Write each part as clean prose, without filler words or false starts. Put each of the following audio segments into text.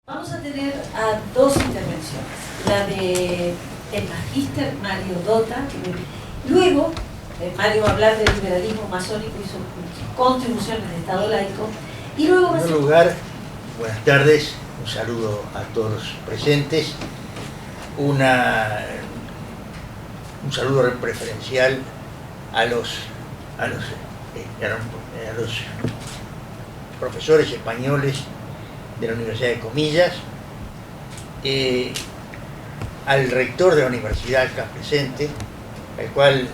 Vamos a tener a dos intervenciones, la de el magíster Mario Dota, luego Mario va a hablar del liberalismo masónico y sus contribuciones al Estado laico, y luego en primer lugar, buenas tardes, un saludo a todos los presentes, un saludo preferencial a los profesores españoles de la Universidad de Comillas, al rector de la universidad acá presente, al cual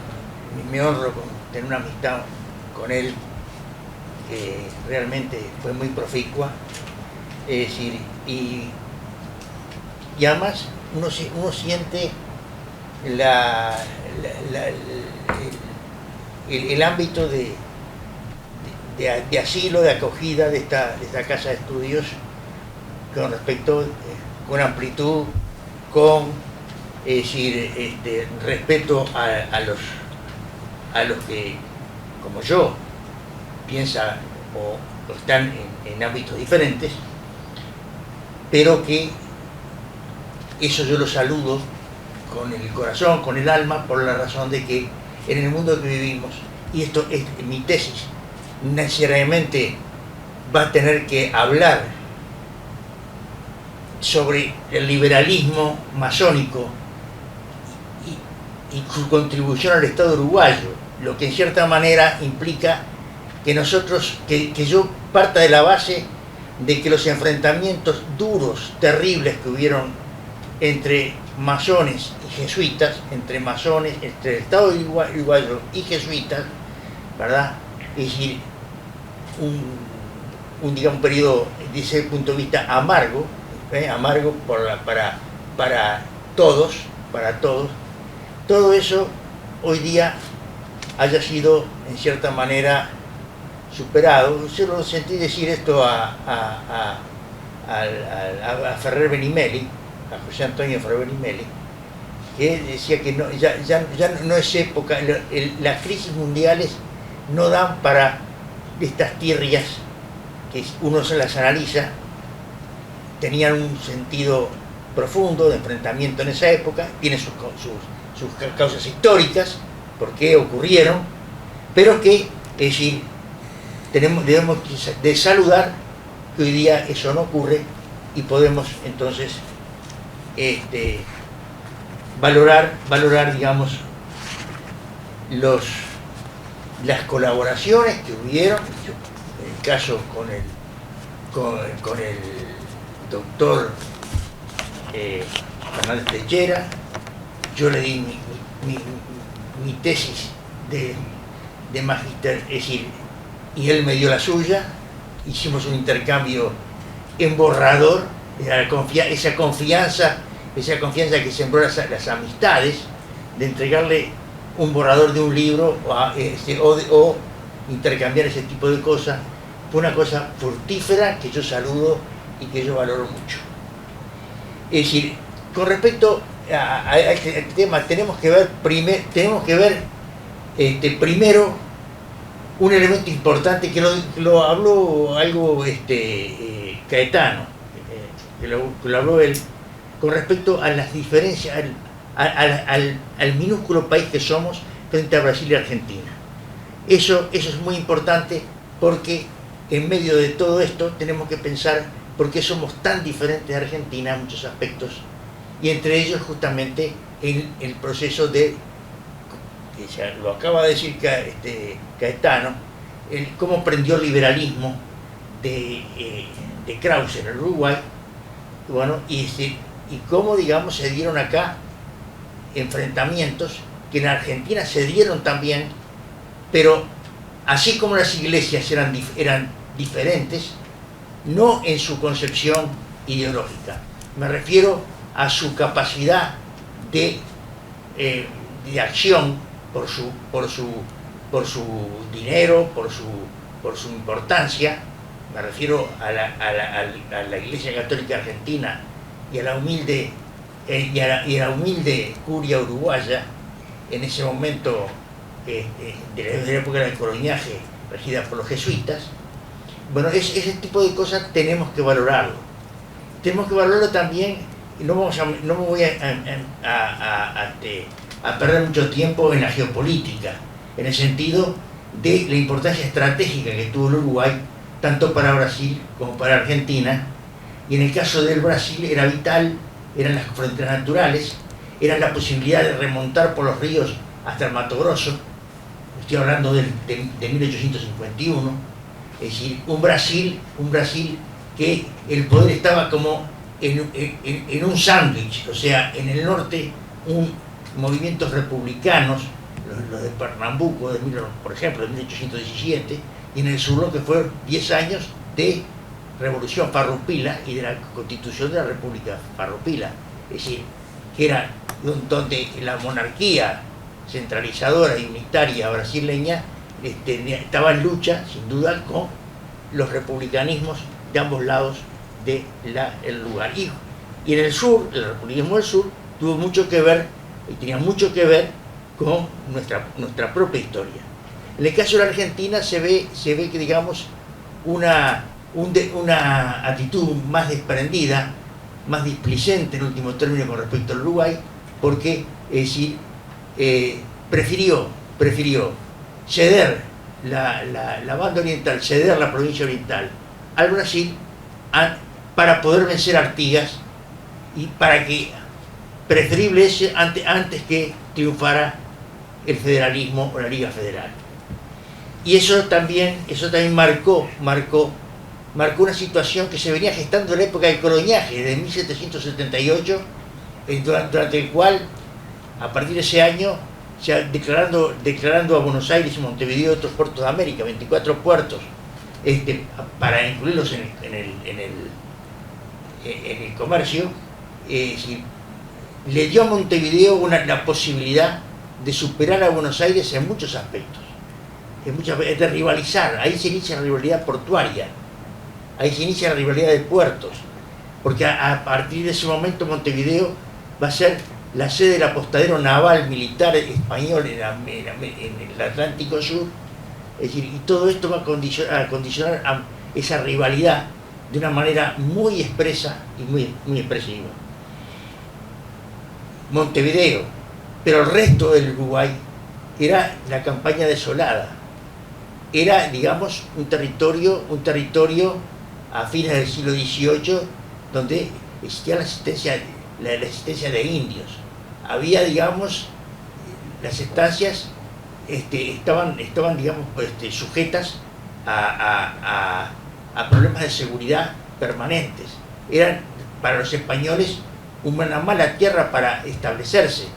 me honro con tener una amistad con él que realmente fue muy proficua, es decir, y además uno siente el ámbito de asilo, de acogida de esta casa de estudios con respecto, con amplitud, con, es decir, respeto a los que, como yo, piensan o están en ámbitos diferentes, pero que eso yo lo saludo con el corazón, con el alma, por la razón de que en el mundo que vivimos, y esto es mi tesis, necesariamente va a tener que hablar sobre el liberalismo masónico y su contribución al Estado uruguayo, lo que en cierta manera implica que nosotros, que yo parta de la base de que los enfrentamientos duros, terribles que hubieron entre masones y jesuitas, entre el Estado uruguayo y jesuitas, ¿verdad? Es decir, digamos, un periodo desde ese punto de vista amargo, amargo para todos, todo eso hoy día haya sido en cierta manera superado. Yo lo sentí decir esto a Ferrer Benimeli, a José Antonio Ferrer Benimeli, que decía que no, ya no es época, las crisis mundiales no dan para estas tirrias que uno se las analiza, tenían un sentido profundo de enfrentamiento en esa época, tiene sus causas históricas, por qué ocurrieron, pero que, es decir, debemos de saludar que hoy día eso no ocurre y podemos entonces valorar, digamos, las colaboraciones que hubieron, en el caso con el doctor Fernández Techera. Yo le di mi tesis de magíster, es decir, y él me dio la suya, hicimos un intercambio emborrador, esa confianza que sembró las amistades, de entregarle un borrador de un libro o intercambiar ese tipo de cosas. Fue una cosa fructífera que yo saludo y que yo valoro mucho. Es decir, con respecto a este tema, tenemos que ver primero un elemento importante que lo habló algo Caetano, que lo habló él, con respecto a las diferencias, al minúsculo país que somos frente a Brasil y Argentina. Eso es muy importante, porque en medio de todo esto tenemos que pensar por qué somos tan diferentes de Argentina en muchos aspectos, y entre ellos justamente el proceso de, que ya lo acaba de decir Caetano, cómo prendió el liberalismo de Krause en el Uruguay, bueno, y cómo, digamos, se dieron acá enfrentamientos que en Argentina se dieron también, pero así como las iglesias eran diferentes, no en su concepción ideológica. Me refiero a su capacidad de acción por su dinero, por su importancia. Me refiero a la Iglesia Católica Argentina y a la humilde curia uruguaya en ese momento de la época del coloniaje, regida por los jesuitas. Bueno, ese tipo de cosas tenemos que valorarlo. tenemos que valorarlo también, y no me voy a perder mucho tiempo en la geopolítica, en el sentido de la importancia estratégica que tuvo el Uruguay, tanto para Brasil como para Argentina, y en el caso del Brasil era vital, eran las fronteras naturales, era la posibilidad de remontar por los ríos hasta el Mato Grosso, estoy hablando de 1851, es decir, un Brasil que el poder estaba como en un sándwich, o sea, en el norte movimientos republicanos, los de Pernambuco, por ejemplo, de 1817, y en el sur lo que fueron 10 años de revolución farroupila y de la constitución de la República Farroupila, es decir, que era donde la monarquía centralizadora y unitaria brasileña estaba en lucha, sin duda, con los republicanismos de ambos lados del lugar. Y en el sur, el republicanismo del sur tuvo mucho que ver, y tenía mucho que ver con nuestra propia historia. En el caso de la Argentina se ve que, digamos, una actitud más desprendida, más displicente en último término con respecto al Uruguay, porque, es decir, prefirió ceder la banda oriental, ceder la provincia oriental al Brasil para poder vencer a Artigas, y para que preferible ese antes que triunfara el federalismo o la Liga Federal. Y eso también marcó una situación que se venía gestando en la época del coloniaje, de 1778, durante el cual, a partir de ese año, declarando a Buenos Aires y Montevideo otros puertos de América, 24 puertos, para incluirlos en el comercio, le dio a Montevideo la posibilidad de superar a Buenos Aires en muchos aspectos, de rivalizar. Ahí se inicia la rivalidad portuaria, ahí se inicia la rivalidad de puertos, porque a partir de ese momento Montevideo va a ser la sede del apostadero naval militar español en el Atlántico Sur, es decir, y todo esto va a condicionar a esa rivalidad de una manera muy expresa y muy expresiva. Montevideo, pero el resto del Uruguay era la campaña desolada, era, digamos, un territorio a fines del siglo XVIII donde existía la existencia de indios. Había, digamos, las estancias estaban digamos, sujetas a problemas de seguridad permanentes. Eran para los españoles una mala tierra para establecerse.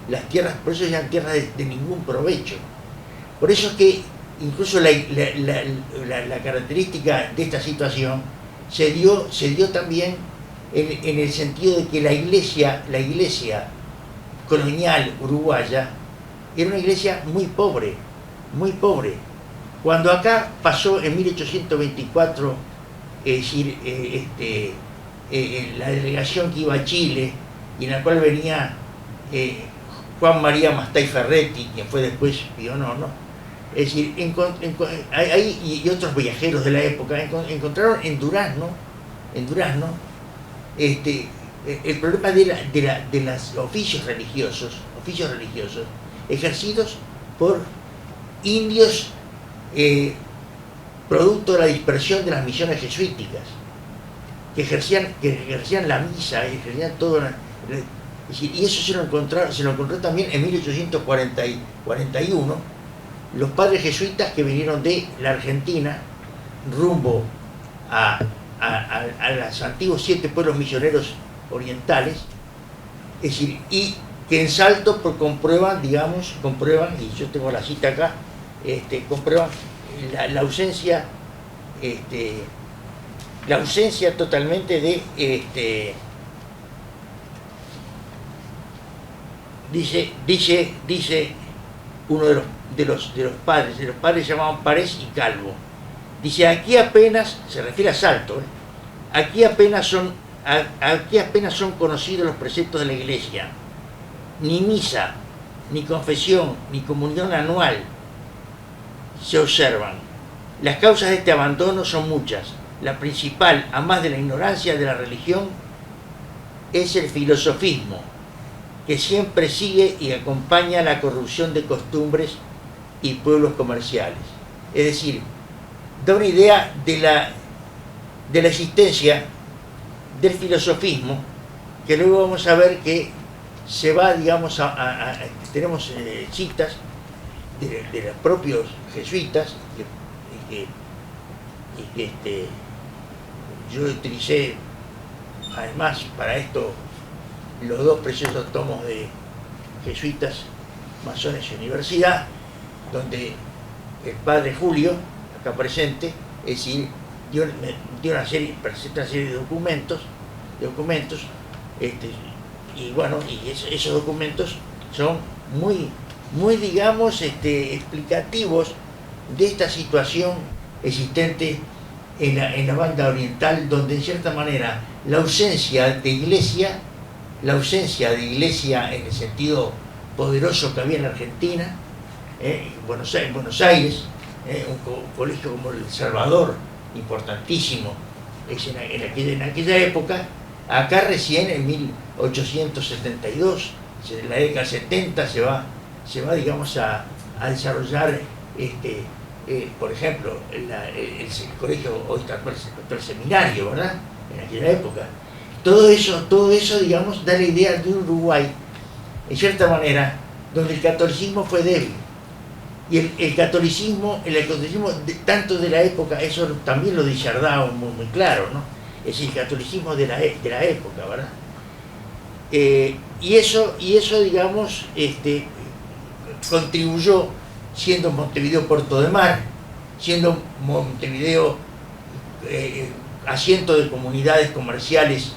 Las tierras, por eso eran tierras de ningún provecho. Por eso es que incluso la característica de esta situación se dio también en el sentido de que la iglesia colonial uruguaya era una iglesia muy pobre. Cuando acá pasó en 1824, es decir, la delegación que iba a Chile, y en la cual venía Juan María Mastay Ferretti, quien fue después Pionono, ¿no? Es decir, ahí y otros viajeros de la época encontraron en Durazno el problema de los oficios religiosos ejercidos por indios, producto de la dispersión de las misiones jesuíticas, que ejercían la misa, ejercían todo. Y eso se lo encontró también en 1841 los padres jesuitas que vinieron de la Argentina rumbo a los antiguos 7 pueblos misioneros orientales, es decir, y que en Salto comprueban, y yo tengo la cita acá, comprueban la ausencia totalmente de dice uno de los padres llamaban Párez y Calvo, dice: aquí apenas, se refiere a Salto, aquí apenas son conocidos los preceptos de la iglesia, ni misa, ni confesión, ni comunión anual se observan. Las causas de este abandono son muchas, la principal, a más de la ignorancia de la religión, es el filosofismo, que siempre sigue y acompaña la corrupción de costumbres y pueblos comerciales. Es decir, da una idea de la existencia del filosofismo, que luego vamos a ver que se va, digamos, tenemos citas de los propios jesuitas, que yo utilicé además para esto los dos preciosos tomos de Jesuitas, Masones y Universidad, donde el padre Julio, acá presente, es decir, dio una serie de documentos, y bueno, y esos documentos son muy digamos, explicativos de esta situación existente en la banda oriental, donde en cierta manera la ausencia de iglesia en el sentido poderoso que había en la Argentina, en Buenos Aires, un colegio como el Salvador, importantísimo, en aquella época. Acá recién en 1872, en la década 70 se va digamos a desarrollar por ejemplo el colegio, hoy está el seminario, ¿verdad? En aquella época. Todo eso digamos da la idea de un Uruguay en cierta manera donde el catolicismo fue débil. Y el catolicismo tanto de la época, eso también lo dice Ardao muy claro, ¿no? Es decir, el catolicismo de la época, ¿verdad? Y eso digamos, contribuyó, siendo Montevideo puerto de mar, siendo Montevideo asiento de comunidades comerciales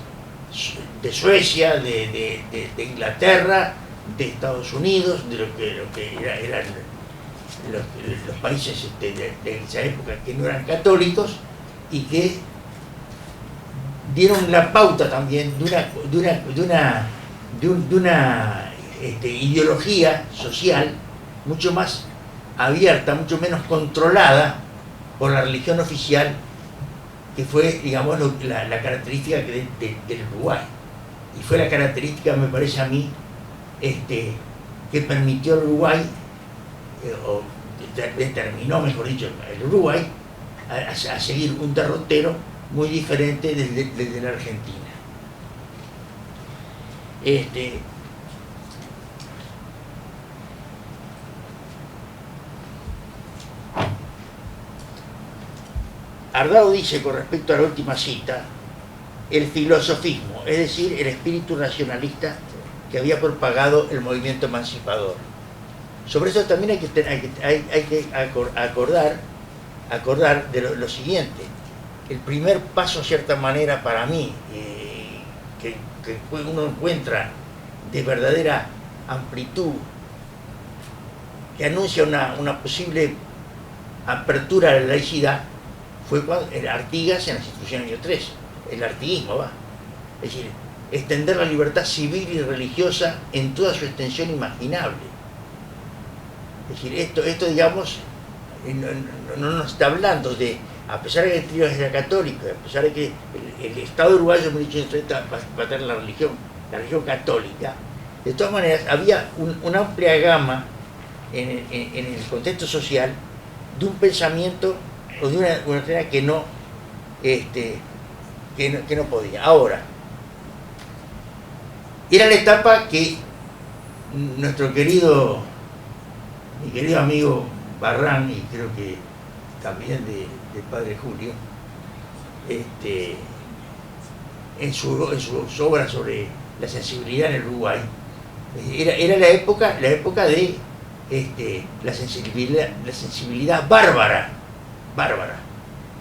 de Suecia, de Inglaterra, de Estados Unidos, de lo que eran los países de esa época que no eran católicos, y que dieron la pauta también de una ideología social mucho más abierta, mucho menos controlada por la religión oficial, que fue, digamos, la característica del Uruguay. Y fue la característica, me parece a mí, que permitió al Uruguay, o determinó, mejor dicho, el Uruguay, a seguir un derrotero muy diferente desde la Argentina. Ardao dice, con respecto a la última cita, el filosofismo, es decir, el espíritu racionalista que había propagado el movimiento emancipador. Sobre eso también hay que acordar de lo siguiente. El primer paso, en cierta manera, para mí, que uno encuentra de verdadera amplitud, que anuncia una posible apertura a la laicidad, fue cuando Artigas en la Constitución año 3, el artiguismo, es decir, extender la libertad civil y religiosa en toda su extensión imaginable. Es decir, esto digamos, no nos está hablando de, a pesar de que el trío era católico, a pesar de que el Estado uruguayo en 1830 va a tener la religión católica, de todas maneras había una amplia gama en el contexto social de un pensamiento o de una manera que no podía. Ahora, era la etapa que mi querido amigo Barrán, y creo que también del padre Julio, en su obra sobre la sensibilidad en el Uruguay, era la época de la sensibilidad bárbara,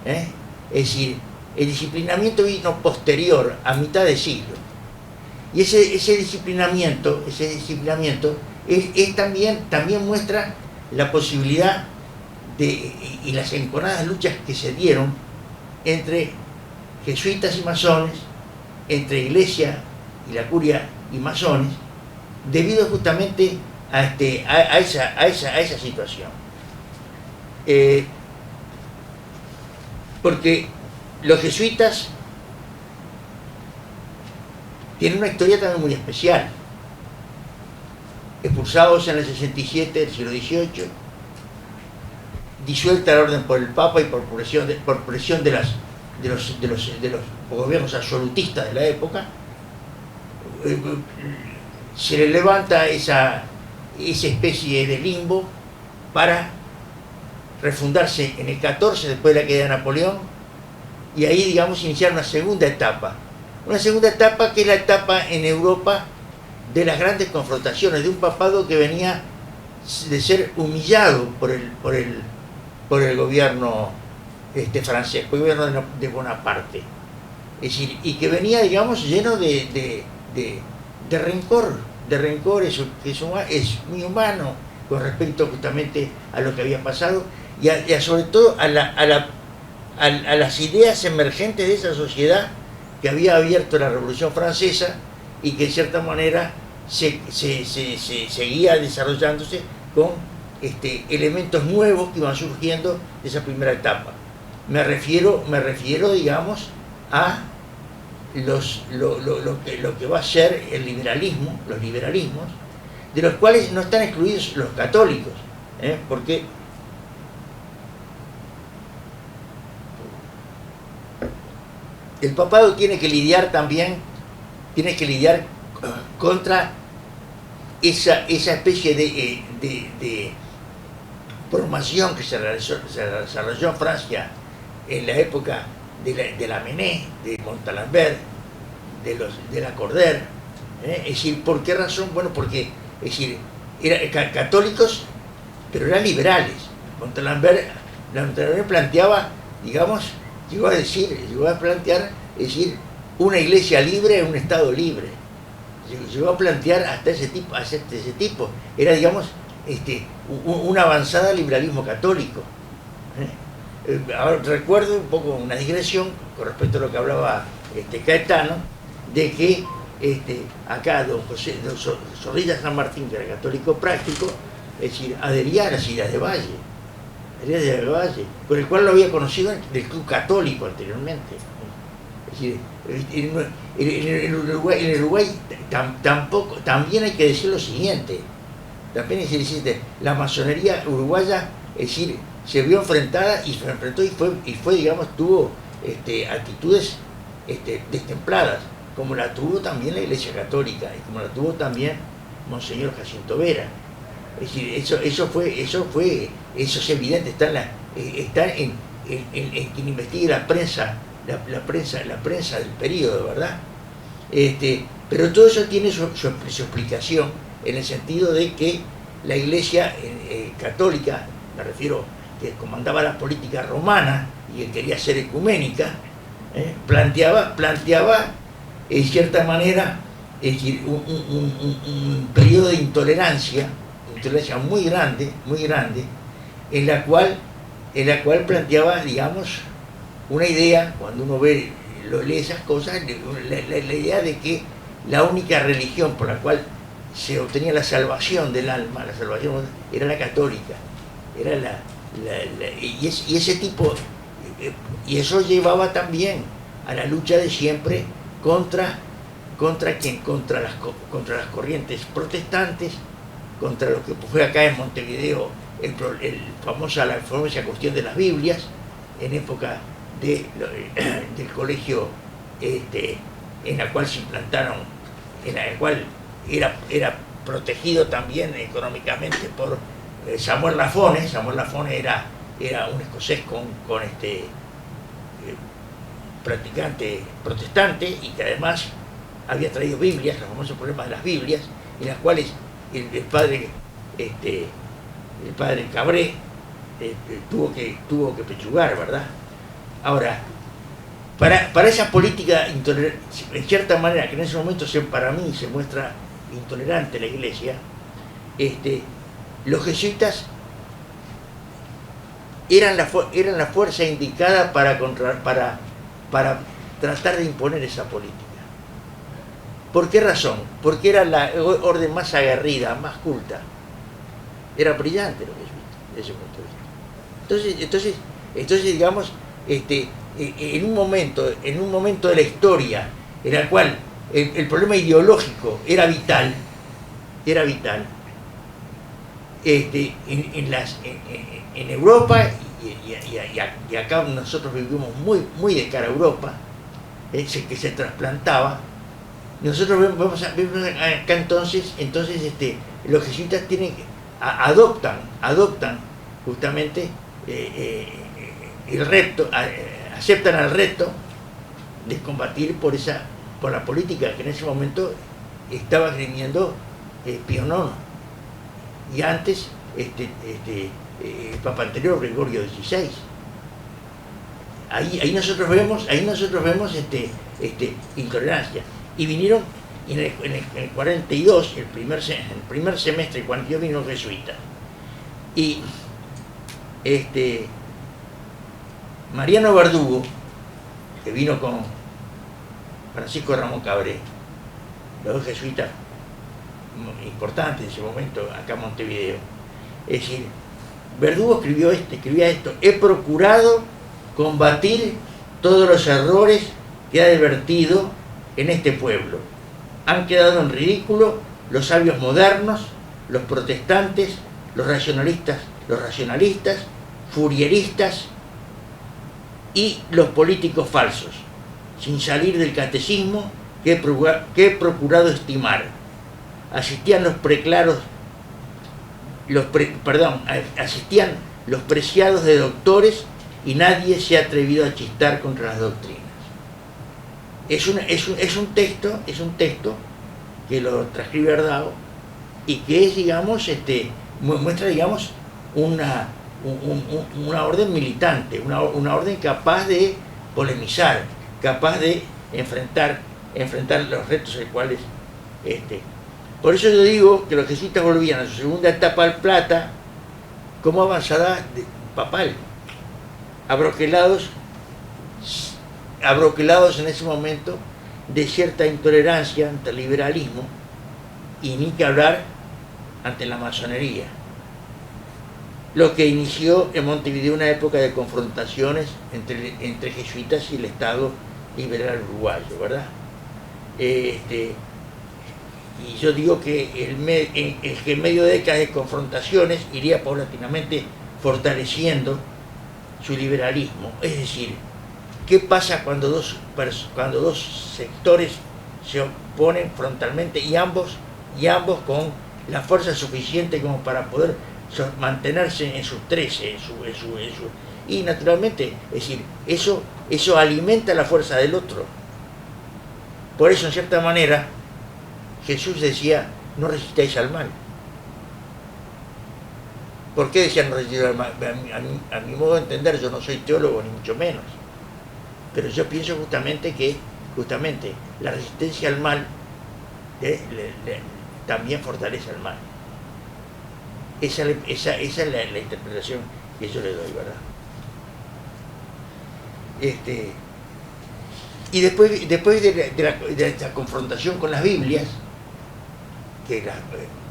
es decir, el disciplinamiento vino posterior, a mitad de siglo, y ese disciplinamiento también muestra la posibilidad y las enconadas luchas que se dieron entre jesuitas y masones, entre iglesia y la curia y masones, debido justamente a esa situación. Porque los jesuitas tienen una historia también muy especial. Expulsados en el 67 del siglo XVIII, disuelta la orden por el Papa y por presión de los gobiernos absolutistas de la época, se le levanta esa especie de limbo para refundarse en el 14 después de la caída de Napoleón, y ahí, digamos, iniciar una segunda etapa que es la etapa en Europa de las grandes confrontaciones, de un papado que venía de ser humillado por el gobierno francés, por el gobierno de Bonaparte, es decir, y que venía, digamos, lleno de rencor, es muy humano con respecto justamente a lo que había pasado y sobre todo a las ideas emergentes de esa sociedad que había abierto la Revolución Francesa y que de cierta manera seguía desarrollándose con elementos nuevos que iban surgiendo de esa primera etapa. Me refiero, digamos, a lo que va a ser el liberalismo, los liberalismos, de los cuales no están excluidos los católicos, porque el papado tiene que lidiar contra esa especie de formación que se desarrolló en Francia en la época de la Mené, de Montalembert, de la Cordaire. Es decir, ¿por qué razón? Bueno, porque, es decir, eran católicos, pero eran liberales. Montalembert planteaba, digamos, llegó a plantear, es decir, una iglesia libre, un Estado libre. Llegó a plantear hasta ese tipo. Era, digamos, una avanzada al liberalismo católico. Ahora recuerdo un poco una digresión con respecto a lo que hablaba Caetano, de que acá don Zorrilla San Martín, que era católico práctico, es decir, adhería a las ideas de Valle, con el cual lo había conocido del Club Católico anteriormente. Es decir, en Uruguay también hay que decir lo siguiente, la masonería uruguaya, es decir, se vio enfrentada y se enfrentó y fue, digamos, tuvo actitudes destempladas, como la tuvo también la Iglesia Católica y como la tuvo también Monseñor Jacinto Vera. Es decir, eso es evidente, está en quien investigue la prensa del periodo, ¿verdad? Pero todo eso tiene su explicación en el sentido de que la Iglesia católica, me refiero, que comandaba la política romana y que quería ser ecuménica, planteaba en cierta manera, es decir, un periodo de intolerancia muy grande, en la cual planteaba, digamos, una idea, cuando uno lee esas cosas, la idea de que la única religión por la cual se obtenía la salvación del alma, la salvación era la católica, era y ese tipo, y eso llevaba también a la lucha de siempre contra las corrientes protestantes, contra lo que fue acá en Montevideo la famosa cuestión de las Biblias, en época del colegio en la cual se implantaron, en la cual era protegido también económicamente por Samuel Lafone. Samuel Lafone era un escocés con practicante protestante y que además había traído Biblias, los famosos problemas de las Biblias, en las cuales el padre Cabré tuvo que pechugar, ¿verdad? Ahora, para esa política intolerante, en cierta manera, que en ese momento para mí se muestra intolerante la Iglesia, los jesuitas eran la fuerza indicada para tratar de imponer esa política. ¿Por qué razón? Porque era la orden más aguerrida, más culta. Era brillante los jesuitas, desde ese punto de vista. Entonces digamos, en un momento de la historia en el cual el problema ideológico era vital, en Europa y acá nosotros vivimos muy de cara a Europa, que se trasplantaba. Nosotros vemos acá entonces los jesuitas adoptan justamente el reto, aceptan el reto de combatir por la política que en ese momento estaba esgrimiendo Pío IX y antes el Papa anterior, Gregorio XVI. Ahí nosotros vemos intolerancia. Y vinieron en el 42, el primer semestre del 42 vinieron jesuitas. Y Mariano Verdugo, que vino con Francisco Ramón Cabré, los dos jesuitas importantes en ese momento acá en Montevideo. Es decir, Verdugo escribía esto: he procurado combatir todos los errores que ha advertido en este pueblo. Han quedado en ridículo los sabios modernos, los protestantes, los racionalistas, furieristas y los políticos falsos, sin salir del catecismo que he procurado estimar. Asistían asistían los preciados de doctores y nadie se ha atrevido a chistar contra las doctrinas. Es un texto que lo transcribe Verdugo y que es, digamos, muestra, digamos, una orden militante, una orden capaz de polemizar, capaz de enfrentar los retos en los cuales por eso yo digo que los jesuitas volvían a su segunda etapa al Plata como avanzada papal, abroquelados en ese momento de cierta intolerancia ante el liberalismo y ni que hablar ante la masonería, lo que inició en Montevideo una época de confrontaciones entre jesuitas y el Estado liberal uruguayo, ¿verdad? Y yo digo que en medio de décadas de confrontaciones iría paulatinamente fortaleciendo su liberalismo. Es decir, ¿qué pasa cuando dos sectores se oponen frontalmente y ambos con la fuerza suficiente como para poder mantenerse en sus 13, y naturalmente, es decir, eso alimenta la fuerza del otro. Por eso, en cierta manera, Jesús decía: no resistáis al mal. ¿Por qué decía no resistáis al mal? A mi modo de entender, yo no soy teólogo ni mucho menos, pero yo pienso justamente que la resistencia al mal también fortalece al mal. Esa es la interpretación que yo le doy, ¿verdad? Y después de esta confrontación con las Biblias, que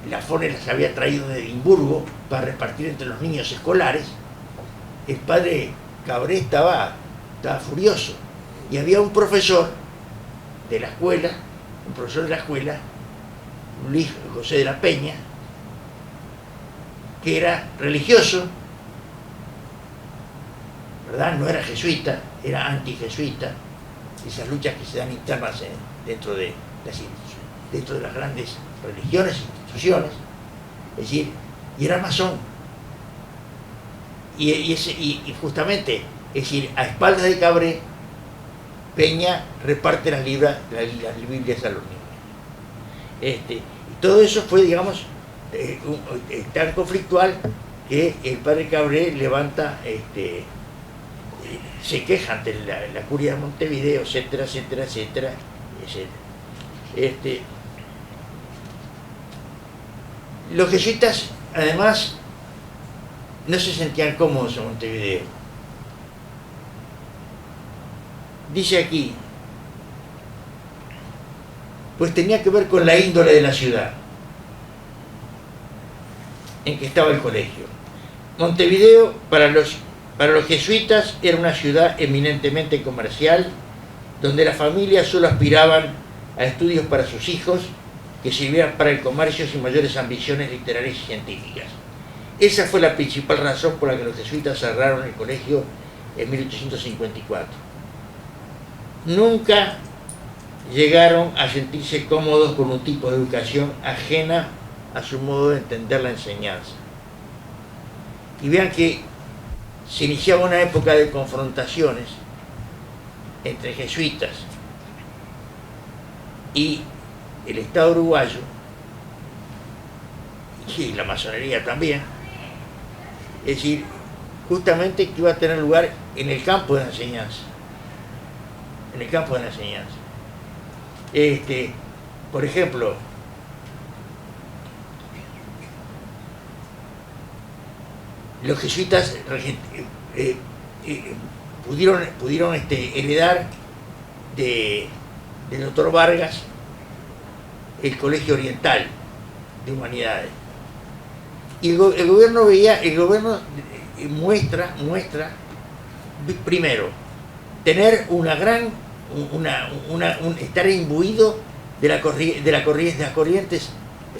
Lafone las había traído de Edimburgo para repartir entre los niños escolares, el padre Cabré estaba furioso. Y había un profesor de la escuela, Luis José de la Peña, que era religioso, ¿verdad? No era jesuita, era antijesuita. Esas luchas que se dan internas dentro de las grandes religiones, instituciones, es decir, y era masón. Y justamente, es decir, a espaldas de Cabré, Peña reparte las Biblias a los niños. Y todo eso fue, digamos, tan conflictual que el padre Cabré levanta, se queja ante la curia de Montevideo, etcétera. Los jesuitas, además, no se sentían cómodos en Montevideo. Dice aquí, pues tenía que ver con la índole de la ciudad en que estaba el colegio. Montevideo, para los Para los jesuitas era una ciudad eminentemente comercial, donde las familias solo aspiraban a estudios para sus hijos que sirvieran para el comercio sin mayores ambiciones literarias y científicas. Esa fue la principal razón por la que los jesuitas cerraron el colegio en 1854. Nunca llegaron a sentirse cómodos con un tipo de educación ajena a su modo de entender la enseñanza. Y vean que se iniciaba una época de confrontaciones entre jesuitas y el Estado uruguayo, y la masonería también. Es decir, justamente que iba a tener lugar en el campo de la enseñanza. En el campo de la enseñanza. Por ejemplo, los jesuitas pudieron heredar del doctor Vargas el Colegio Oriental de Humanidades. Y el gobierno muestra primero tener estar imbuido de las corrientes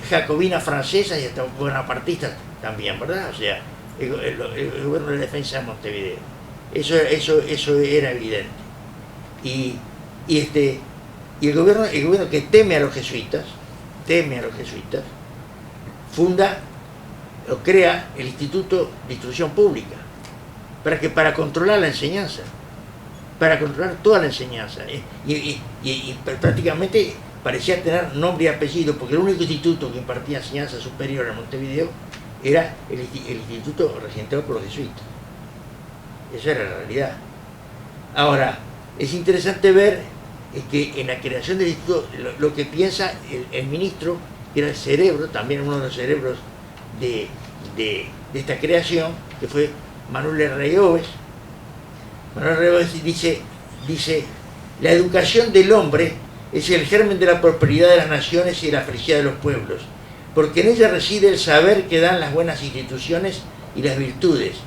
jacobinas francesas y hasta bonapartistas también, ¿verdad? O sea, el gobierno de defensa de Montevideo. Eso era evidente. Y el gobierno que teme a los jesuitas, funda o crea el Instituto de Instrucción Pública para controlar la enseñanza, para controlar toda la enseñanza. Y prácticamente parecía tener nombre y apellido, porque el único instituto que impartía enseñanza superior en Montevideo era el instituto regentado por los jesuitas. Esa era la realidad. Ahora, es interesante ver que en la creación del instituto, lo que piensa el ministro, que era el cerebro, también uno de los cerebros de esta creación, que fue Manuel Reyoves. Manuel Reyoves dice, la educación del hombre es el germen de la prosperidad de las naciones y de la felicidad de los pueblos, porque en ella reside el saber que dan las buenas instituciones y las virtudes,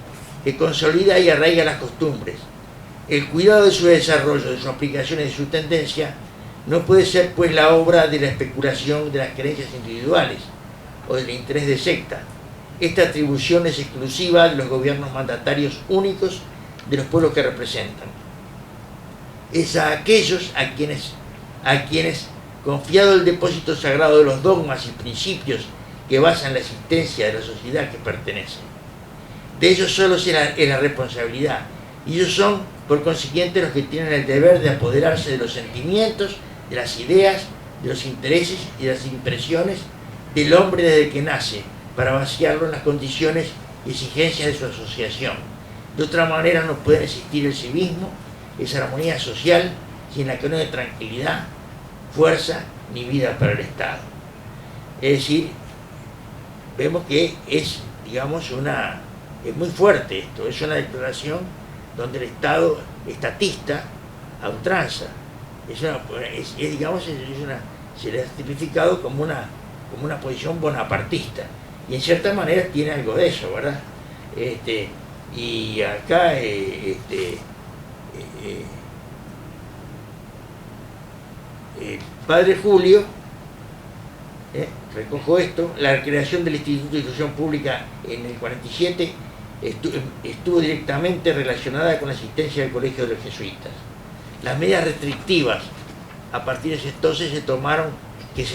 que consolida y arraiga las costumbres. El cuidado de su desarrollo, de su aplicación y de su tendencia no puede ser pues la obra de la especulación de las creencias individuales o del interés de secta. Esta atribución es exclusiva de los gobiernos mandatarios únicos de los pueblos que representan. Es a aquellos a quienes, confiado el depósito sagrado de los dogmas y principios que basan la existencia de la sociedad que pertenecen. De ellos solo es la responsabilidad, y ellos son, por consiguiente, los que tienen el deber de apoderarse de los sentimientos, de las ideas, de los intereses y de las impresiones del hombre desde que nace, para vaciarlo en las condiciones y exigencias de su asociación. De otra manera no puede existir el civismo, esa armonía social, sin la que no hay tranquilidad, fuerza ni vida para el Estado. Es decir, vemos que es, digamos, es muy fuerte esto, es una declaración donde el Estado estatista a ultranza, se le ha tipificado como una posición bonapartista, y en cierta manera tiene algo de eso, ¿verdad? Y acá el padre Julio, recojo esto, la creación del Instituto de Instrucción Pública en el 47 estuvo directamente relacionada con la existencia del Colegio de los Jesuitas. Las medidas restrictivas a partir de ese entonces se tomaron, que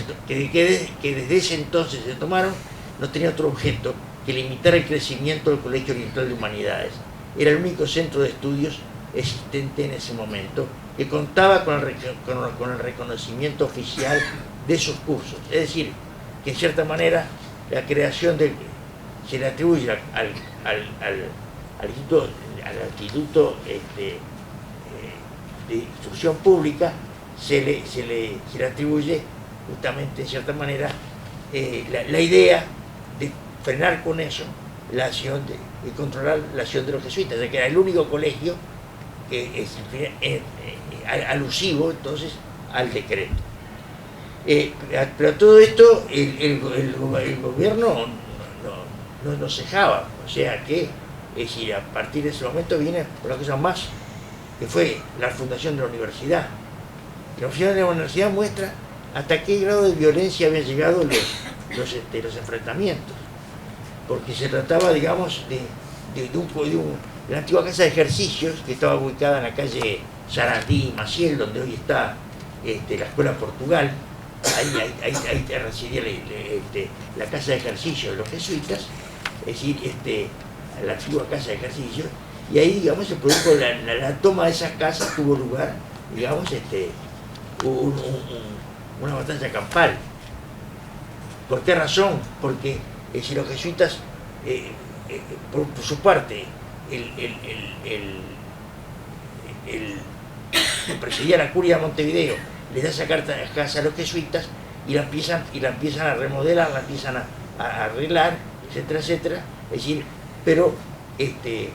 desde ese entonces se tomaron, no tenía otro objeto que limitar el crecimiento del Colegio Oriental de Humanidades. Era el único centro de estudios existente en ese momento que contaba con el reconocimiento oficial de esos cursos. Es decir, que en cierta manera la creación se le atribuye al Instituto de Instrucción Pública, se le atribuye justamente en cierta manera la idea de frenar con eso la acción de controlar la acción de los jesuitas, ya que era el único colegio que es alusivo entonces al decreto. Pero todo esto el gobierno no cejaba, o sea que es decir, a partir de ese momento viene una cosa más, que fue la fundación de la universidad. La fundación de la universidad muestra hasta qué grado de violencia habían llegado los enfrentamientos, porque se trataba, digamos, de la antigua casa de ejercicios que estaba ubicada en la calle Sarandí, Maciel, donde hoy está la Escuela Portugal. Ahí residía la casa de ejercicios de los jesuitas, es decir, la antigua casa de ejercicios, y ahí, digamos, se produjo la toma de esas casas, tuvo lugar, digamos, una batalla campal. ¿Por qué razón? Porque si los jesuitas, por su parte, el que presidía la curia de Montevideo les da esa casa a los jesuitas y la empiezan a remodelar, la empiezan a arreglar, etcétera, etcétera. Es decir, pero el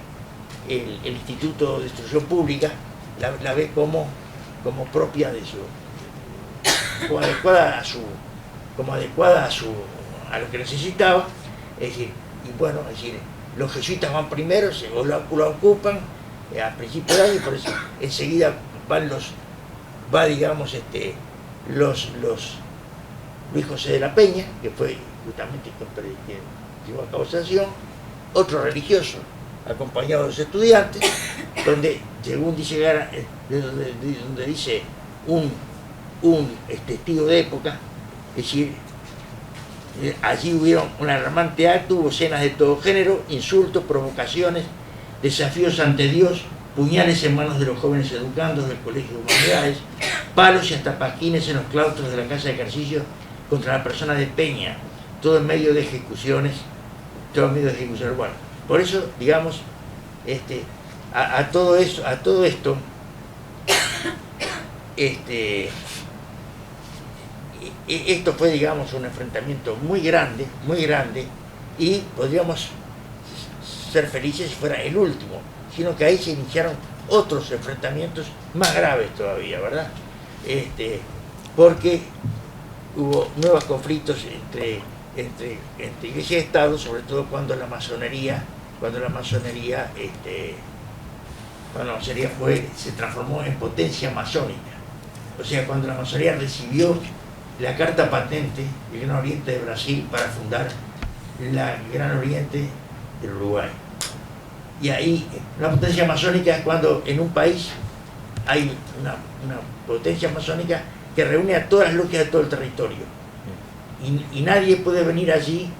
Instituto de Instrucción Pública la ve como propia de su, como adecuada a lo que necesitaba. Es decir, y bueno, es decir, los jesuitas van primero, o lo ocupan a principios de año, y por eso enseguida va digamos Luis José de la Peña, que fue justamente quien llevó a cabo esa acción, otro religioso acompañado de los estudiantes, donde según dice donde dice un testigo de época, es decir, allí hubieron un alarmante acto, hubo escenas de todo género, insultos, provocaciones, desafíos ante Dios, puñales en manos de los jóvenes educandos del Colegio de Humanidades, palos y hasta pasquines en los claustros de la casa de ejercicio contra la persona de Peña, todo en medio de ejecuciones, Bueno, por eso, digamos, a todo esto, esto fue, digamos, un enfrentamiento muy grande, y podríamos ser felices si fuera el último, sino que ahí se iniciaron otros enfrentamientos más graves todavía, ¿verdad? Porque hubo nuevos conflictos entre Iglesia y Estado, sobre todo cuando la masonería se transformó en potencia masónica. O sea, cuando la masonería recibió la carta patente del Gran Oriente de Brasil para fundar la Gran Oriente del Uruguay. Y ahí, una potencia masónica es cuando en un país hay una potencia masónica que reúne a todas las logias de todo el territorio. Y nadie puede venir allí,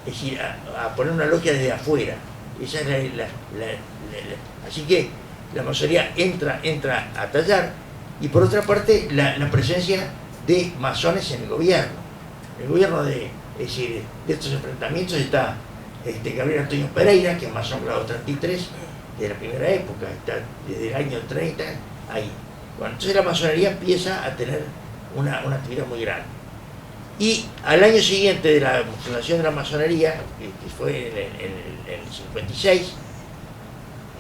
es decir, a poner una logia desde afuera. Esa es así que la masonería entra a tallar, y por otra parte la presencia de masones en el gobierno. El gobierno de estos enfrentamientos está Gabriel Antonio Pereira, que es masón grado 33, de la primera época, está desde el año 30 ahí. Bueno, entonces la masonería empieza a tener una actividad muy grande. Y al año siguiente de la fundación de la masonería, que fue en el 56,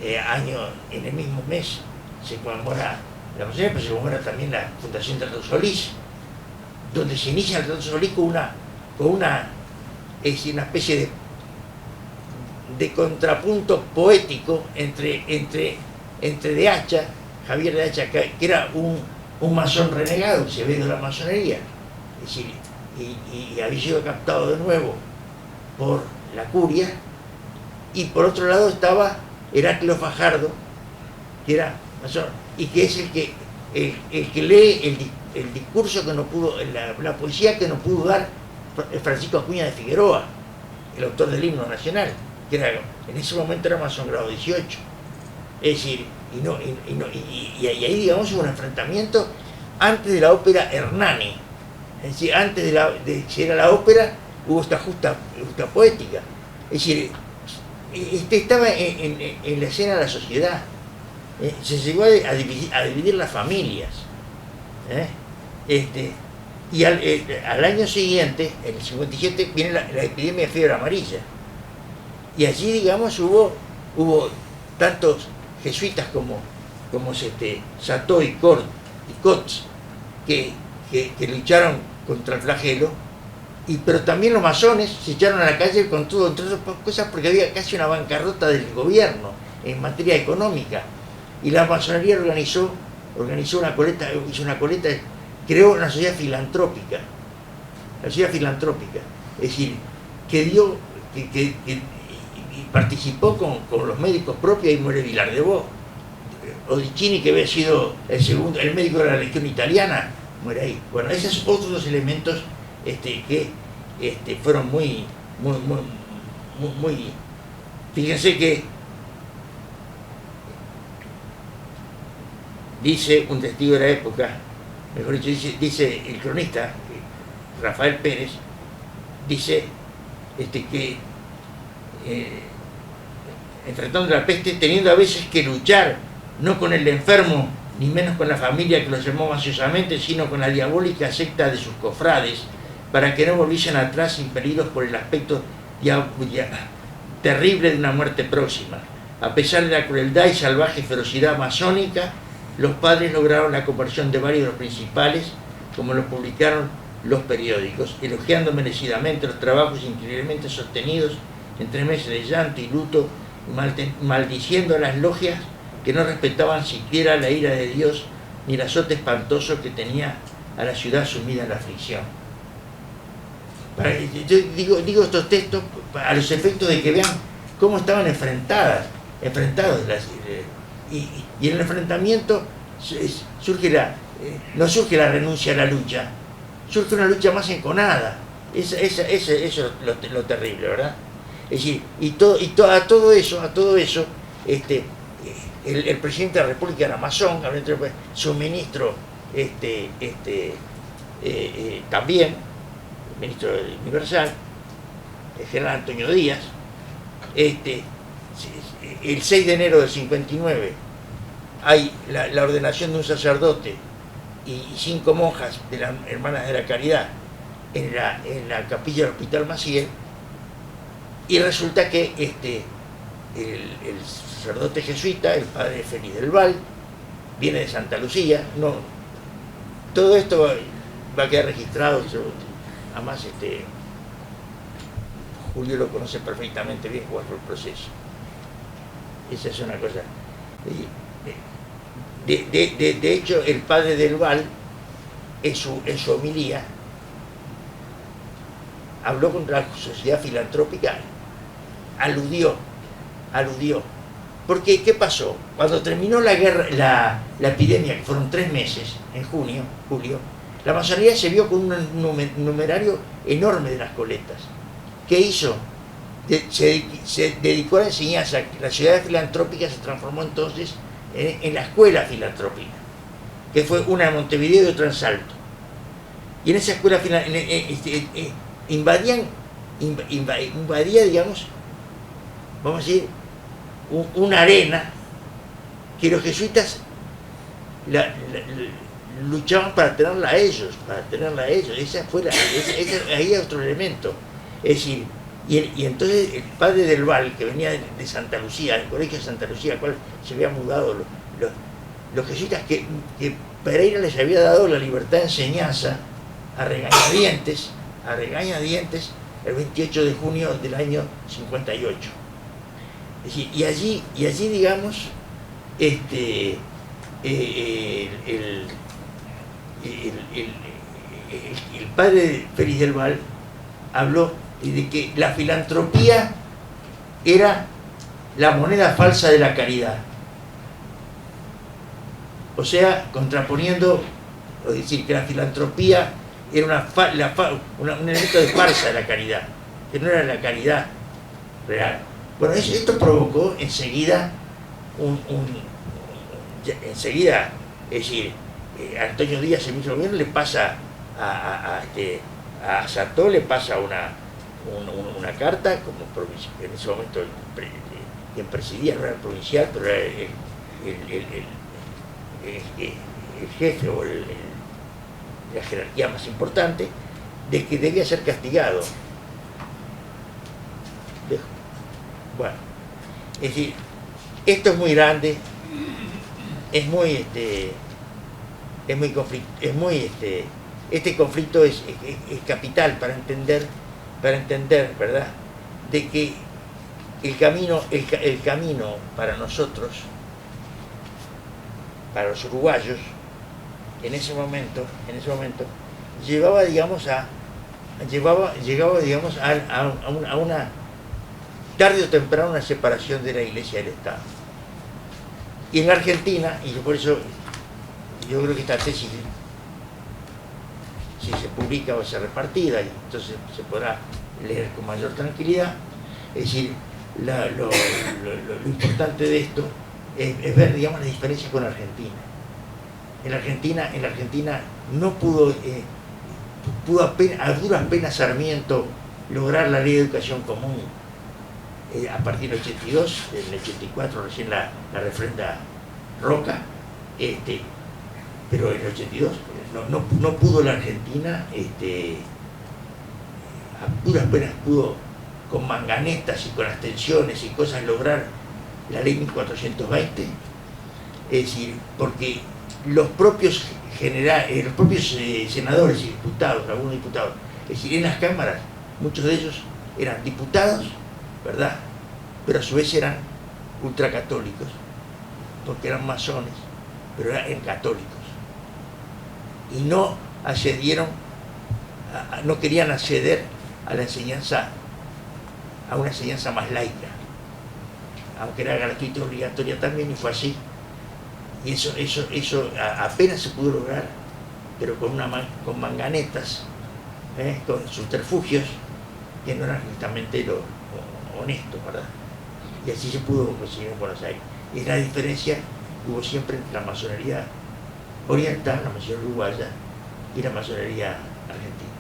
en el mismo mes se conmemora la masonería, pero se conmemora también la fundación del Tratado Solís, donde se inicia el Tratado Solís con una especie de contrapunto poético entre De Hacha, Javier De Hacha, que era un masón renegado, que se ve de la masonería, es decir, y había sido captado de nuevo por la curia, y por otro lado estaba Heraclio Fajardo, que era masón, y que es el que lee el discurso que no pudo, la poesía que no pudo dar Francisco Acuña de Figueroa, el autor del himno nacional, que en ese momento era masón grado 18. Es decir, y ahí, digamos, hubo un enfrentamiento antes de la ópera Hernani. Es decir, antes de que era la ópera, hubo esta justa poética. Es decir, estaba en la escena de la sociedad. Se llegó a dividir las familias. Y al año siguiente, en el 57, viene la epidemia de fiebre amarilla. Y allí, digamos, hubo tantos jesuitas como Sató y Cotz, que lucharon contra el flagelo, pero también los masones se echaron a la calle con todo, entre otras cosas, porque había casi una bancarrota del gobierno en materia económica. Y la masonería organizó una coleta, hizo una coleta, creó una sociedad filantrópica. La sociedad filantrópica. Es decir, que dio, que participó con los médicos propios, y muere Vilar de Bo. Odicini, que había sido el médico de la Legión Italiana, muere ahí. Bueno, esos son otros dos elementos que fueron muy. Fíjense que dice un testigo de la época, mejor dicho, dice el cronista Rafael Pérez, dice que enfrentando la peste, teniendo a veces que luchar no con el enfermo, ni menos con la familia que lo llamó ansiosamente, sino con la diabólica secta de sus cofrades, para que no volviesen atrás impelidos por el aspecto terrible de una muerte próxima. A pesar de la crueldad y salvaje ferocidad masónica, los padres lograron la conversión de varios de los principales, como lo publicaron los periódicos, elogiando merecidamente los trabajos increíblemente sostenidos entre meses de llanto y luto, maldiciendo a las logias que no respetaban siquiera la ira de Dios ni el azote espantoso que tenía a la ciudad sumida en la aflicción. Yo digo estos textos a los efectos de que vean cómo estaban enfrentados y en el enfrentamiento no surge la renuncia a la lucha, surge una lucha más enconada. Eso es lo terrible, ¿verdad? Es decir, a todo eso el presidente de la República era masón, su ministro también, el ministro Universal, el general Antonio Díaz. El 6 de enero del 59 hay la ordenación de un sacerdote y 5 monjas de las Hermanas de la Caridad en la capilla del Hospital Maciel, y resulta que el sacerdote jesuita, el padre Félix del Val, viene de Santa Lucía. Todo esto va a quedar registrado, además Julio lo conoce perfectamente bien cuál fue el proceso. Esa es una cosa. De hecho, el padre del Val, en su homilía, habló contra la sociedad filantrópica, aludió. Porque, ¿qué pasó? Cuando terminó la guerra, la epidemia, que fueron 3 meses, en julio, la masonería se vio con un numerario enorme de las coletas. ¿Qué hizo? Se dedicó a la enseñanza. La sociedad filantrópica se transformó entonces en la escuela filantrópica, que fue una en Montevideo y otra en Salto. Y en esa escuela invadía, digamos, vamos a decir, una arena que los jesuitas luchaban para tenerla a ellos. Ahí hay otro elemento. Es decir, y entonces el padre del Val, que venía de Santa Lucía, del colegio de Santa Lucía, al cual se habían mudado los jesuitas, que Pereira les había dado la libertad de enseñanza a regañadientes el 28 de junio del año 58. Es decir, y allí digamos, el padre Félix del Val habló de que la filantropía era la moneda falsa de la caridad. O sea, contraponiendo, es decir, que la filantropía era un elemento de farsa de la caridad, que no era la caridad real. Bueno, esto provocó enseguida es decir, Antonio Díaz, el ministro del gobierno, le pasa a Sartó, le pasa una carta, como en ese momento quien presidía no era el provincial, pero era el jefe o la jerarquía más importante, de que debía ser castigado. Bueno, es decir, esto es muy grande, es muy este conflicto es capital para entender, ¿verdad?, de que el camino para nosotros, para los uruguayos, en ese momento, llegaba, digamos, a una, tarde o temprano, una separación de la Iglesia y del Estado. Y en Argentina, y por eso yo creo que esta tesis, si se publica, va a ser repartida, y entonces se podrá leer con mayor tranquilidad. Es decir, lo importante de esto es ver, digamos, las diferencias con Argentina. En la Argentina no pudo a duras penas Sarmiento lograr la ley de educación común a partir del 82, en el 84 recién la refrenda Roca, pero en el 82 no pudo la Argentina, a duras penas pudo, con manganetas y con abstenciones y cosas, lograr la ley 1420, es decir, porque los propios senadores y diputados, algunos diputados, es decir, en las cámaras, muchos de ellos eran diputados, ¿verdad?, pero a su vez eran ultracatólicos, porque eran masones, pero eran católicos, y no accedieron, no querían acceder a la enseñanza, a una enseñanza más laica, aunque era gratuita y obligatoria también, y fue así. Y eso apenas se pudo lograr, pero con manganetas, con subterfugios que no eran justamente lo honesto, ¿verdad? Y así se pudo conseguir en Buenos Aires. Y es la diferencia que hubo siempre entre la masonería oriental, la masonería uruguaya, y la masonería argentina.